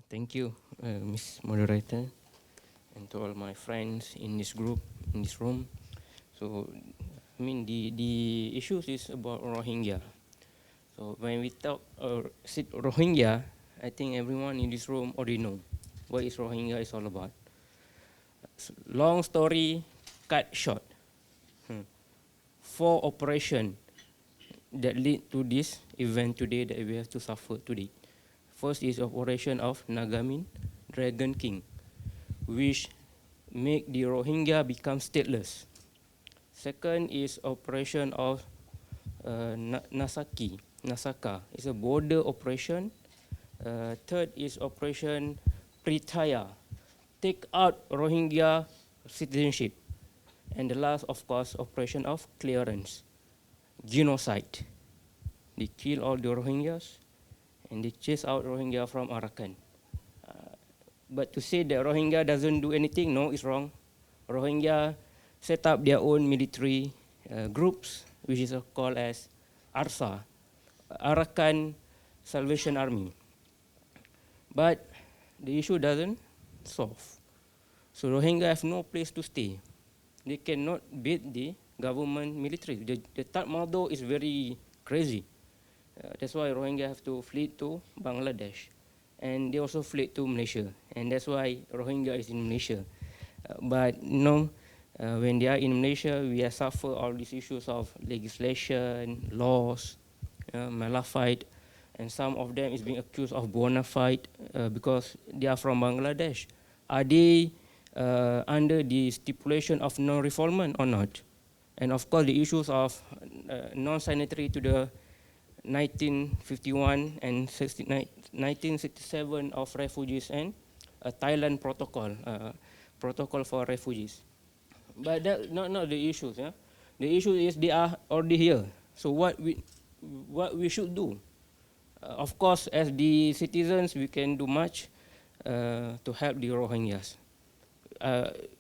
Thank you, Miss Moderator, and to all my friends in this group, in this room. So, the issues is about Rohingya. So when we talk Rohingya, I think everyone in this room already know what is Rohingya is all about. Long story, cut short. 4 operations that lead to this event today that we have to suffer today. First is operation of Nagamin, Dragon King, which make the Rohingya become stateless. Second is operation of Nasaka. It's a border operation. Third is operation Pritaya, take out Rohingya citizenship. And the last, of course, operation of clearance, genocide. They kill all the Rohingyas and they chase out Rohingya from Arakan. But to say that Rohingya doesn't do anything, no, it's wrong. Rohingya set up their own military groups, which is called as ARSA, Arakan Salvation Army. But the issue doesn't solve. So Rohingya have no place to stay. They cannot beat the government military. The Tatmadaw is very crazy. That's why Rohingya have to flee to Bangladesh. And they also fled to Malaysia. And that's why Rohingya is in Malaysia. But when they are in Malaysia, we have suffered all these issues of legislation, laws, malafide, and some of them is being accused of bona fide because they are from Bangladesh. Are they under the stipulation of non-refoulement or not? And of course, the issues of non-signatory to the 1951 and 1967 of refugees and a Thailand protocol for refugees. But that's not the issues. Yeah? The issue is they are already here. So what we should do? Of course, as the citizens, we can do much to help the Rohingyas.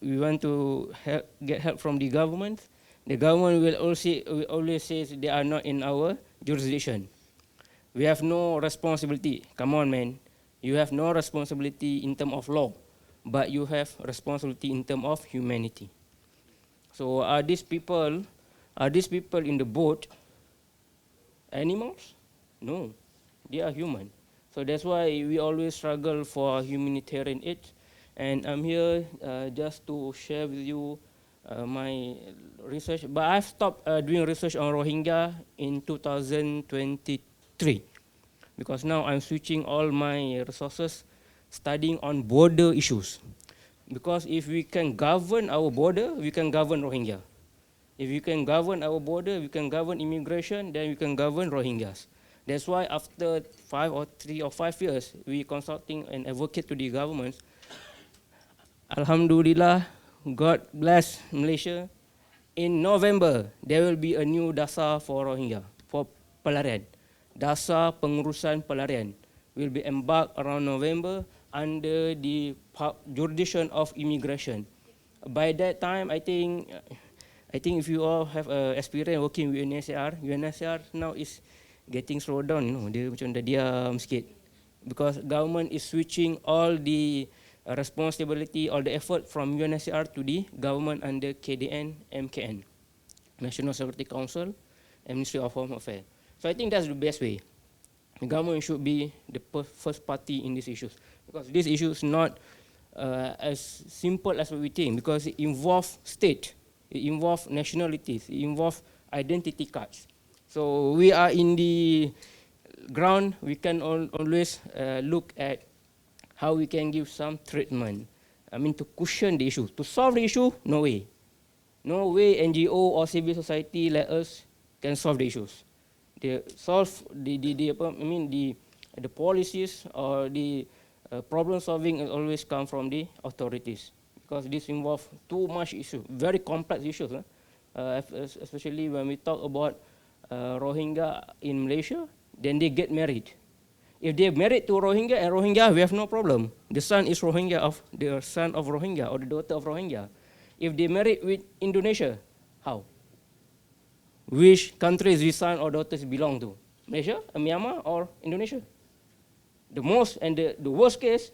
We want to get help from the government. The government will always say they are not in our jurisdiction. We have no responsibility. Come on, man. You have no responsibility in terms of law, but you have responsibility in terms of humanity. So are these people in the boat animals? No, they are human. So that's why we always struggle for humanitarian aid. And I'm here just to share with you my research. But I've stopped doing research on Rohingya in 2023 because now I'm switching all my resources studying on border issues. Because if we can govern our border, we can govern Rohingya. If we can govern our border, we can govern immigration, then we can govern Rohingyas. That's why after 3 or 5 years, we consulting and advocate to the governments. Alhamdulillah, God bless Malaysia. In November, there will be a new dasar for Rohingya, for pelarian. Dasar pengurusan pelarian will be embarked around November under the jurisdiction of immigration. By that time, I think if you all have experience working with UNHCR now is getting slowed down. Dia macam dah diam sikit. Because government is switching all the responsibility or the effort from UNHCR to the government under KDN, MKN, National Security Council, and Ministry of Home Affairs. So I think that's the best way. The government should be the first party in these issues because this issue is not as simple as we think because it involves state, it involves nationalities, it involves identity cards. So we are in the ground, we can always look at how we can give some treatment. To cushion the issue. To solve the issue, no way. No way NGO or civil society like us can solve the issues. They solve the policies or the problem solving always come from the authorities because this involves too much issue, very complex issues. Especially when we talk about Rohingya in Malaysia, then they get married. If they are married to Rohingya and Rohingya, we have no problem. The son is Rohingya of the son of Rohingya or the daughter of Rohingya. If they married with Indonesia, how? Which countries the son or daughters belong to? Malaysia, Myanmar, or Indonesia? The worst case,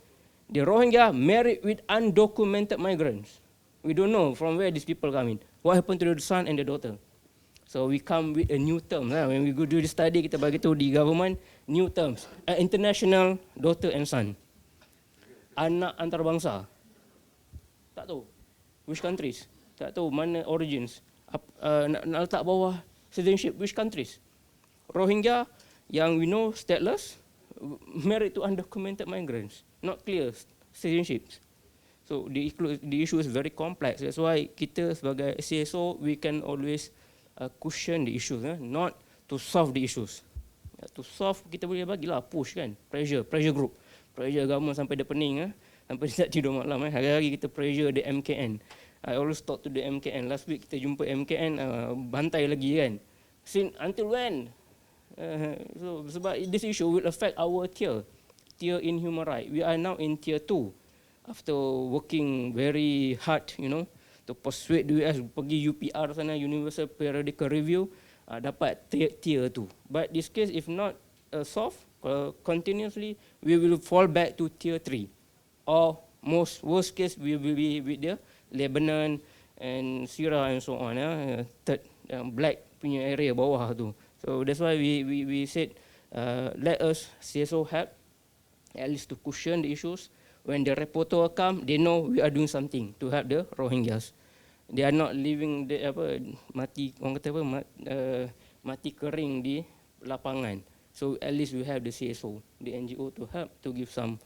the Rohingya married with undocumented migrants. We don't know from where these people come in. What happened to the son and the daughter? So we come with a new term. When we go do the study, kita bagi tahu di government, new terms. International daughter and son. Anak antarabangsa. Tak tahu. Which countries? Tak tahu mana origins. Nak letak bawah citizenship, which countries? Rohingya yang we know stateless, married to undocumented migrants. Not clear citizenships. So the issue is very complex. That's why kita sebagai CSO, we can always cushion the issues, not to solve the issues. To solve, kita boleh bagilah push kan, pressure group, pressure government sampai dia pening, sampai dia tak tidur malam. Hari-hari kita pressure the MKN. I always talk to the MKN. Last week kita jumpa MKN, bantai lagi kan. Until when? So sebab this issue will affect our tier in human rights. We are now in tier 2 after working very hard, to persuade the US pergi UPR sana, Universal Periodical Review, dapat tier 2. But this case, if not solved continuously, we will fall back to tier 3. Or worst case, we will be with the Lebanon and Syria and so on. Third black punya area bawah tu. So that's why we said let us CSO help at least to cushion the issues. When the reporter come, they know we are doing something to help the Rohingyas. They are not living mati mati kering di lapangan. So at least we have the CSO, the NGO to help to give some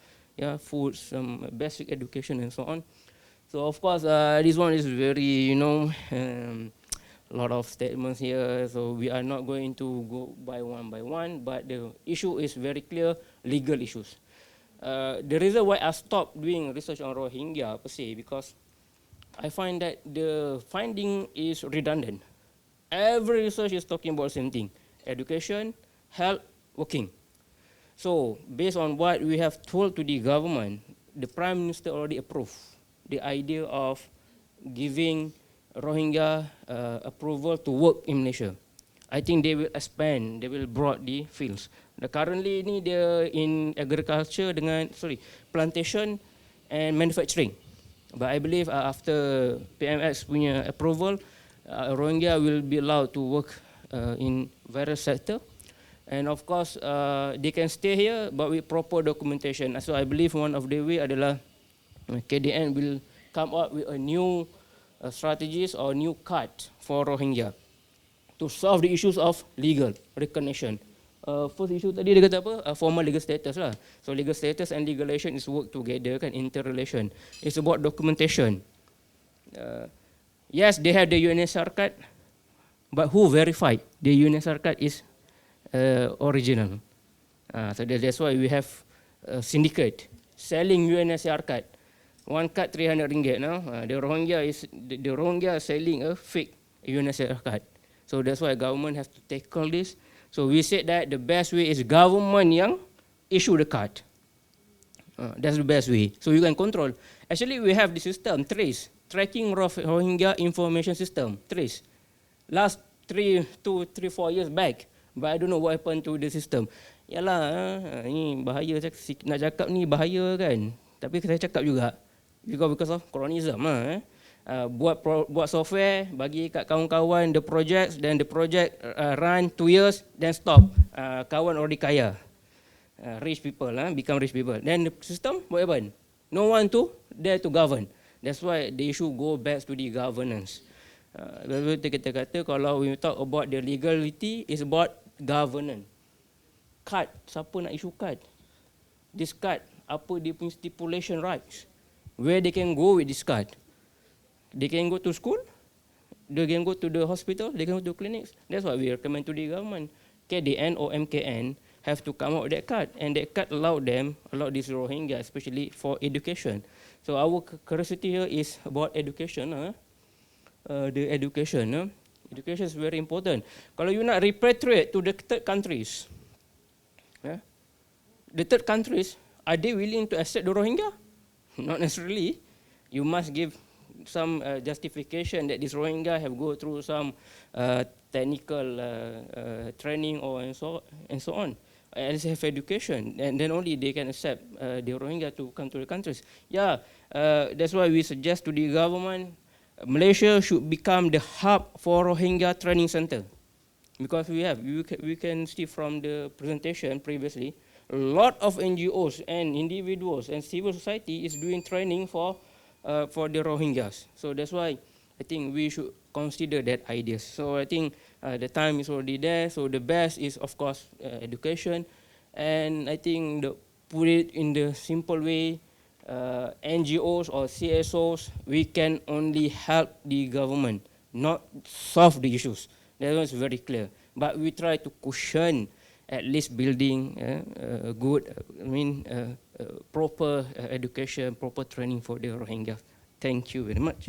food, some basic education and so on. So of course this one is very a lot of statements here. So we are not going to go by one, but the issue is very clear, legal issues. The reason why I stopped doing research on Rohingya per se, because I find that the finding is redundant. Every research is talking about the same thing: education, health, working. So based on what we have told to the government, the Prime Minister already approved the idea of giving Rohingya approval to work in Malaysia. I think they will expand, they will broaden the fields. Currently ni dia in agriculture plantation and manufacturing. But I believe after PMX punya approval, Rohingya will be allowed to work in various sectors. And of course, they can stay here, but with proper documentation. So I believe one of the way adalah KDN will come up with a new strategies or new card for Rohingya to solve the issues of legal recognition. First issue tadi dia kata apa? Formal legal status lah. So legal status and legal relation is work together kan, interrelation. It's about documentation. Yes, they have the UNHCR card, but who verified the UNHCR card is original? So that's why we have a syndicate selling UNHCR card. One card RM300 now. The Rohingya is selling a fake UNHCR card. So that's why government has to tackle this. So we said that the best way is government yang issue the card. That's the best way. So you can control. Actually, we have the system, TRACE, Tracking Rohingya Information System, TRACE. Last 4 years back, but I don't know what happened to the system. Yalah, ni bahaya, nak cakap ni bahaya kan. Tapi saya cakap juga, because of coronism buat software, bagi kat kawan-kawan the project, then the project run 2 years, then stop. Kawan already kaya, rich people become rich people. Then the system what happened? No one there to govern. That's why the issue go back to the governance. Kita kata kalau we talk about the legality, is about governance. Card, siapa nak issue card? This card, apa dia punya stipulation rights? Where they can go with this card? They can go to school, they can go to the hospital, they can go to clinics. That's what we recommend to the government. KDN or MKN have to come out with that card, and that card allow this Rohingya, especially for education. So our curiosity here is about education. The education. Education is very important. Kalau you nak repatriate to the third countries, the third countries, are they willing to accept the Rohingya? Not necessarily. You must give some justification that this Rohingya have go through some technical training or and so on. at least have education, and then only they can accept the Rohingya to come to the countries. Yeah, that's why we suggest to the government, Malaysia should become the hub for Rohingya training center. Because we can see from the presentation previously, a lot of NGOs and individuals and civil society is doing training for the Rohingyas. So that's why I think we should consider that ideas. So I think the time is already there. So the best is of course education, and I think put it in the simple way. NGOs or CSOs, we can only help the government, not solve the issues. That was very clear. But we try to cushion at least building good, proper education, proper training for the Rohingya. Thank you very much.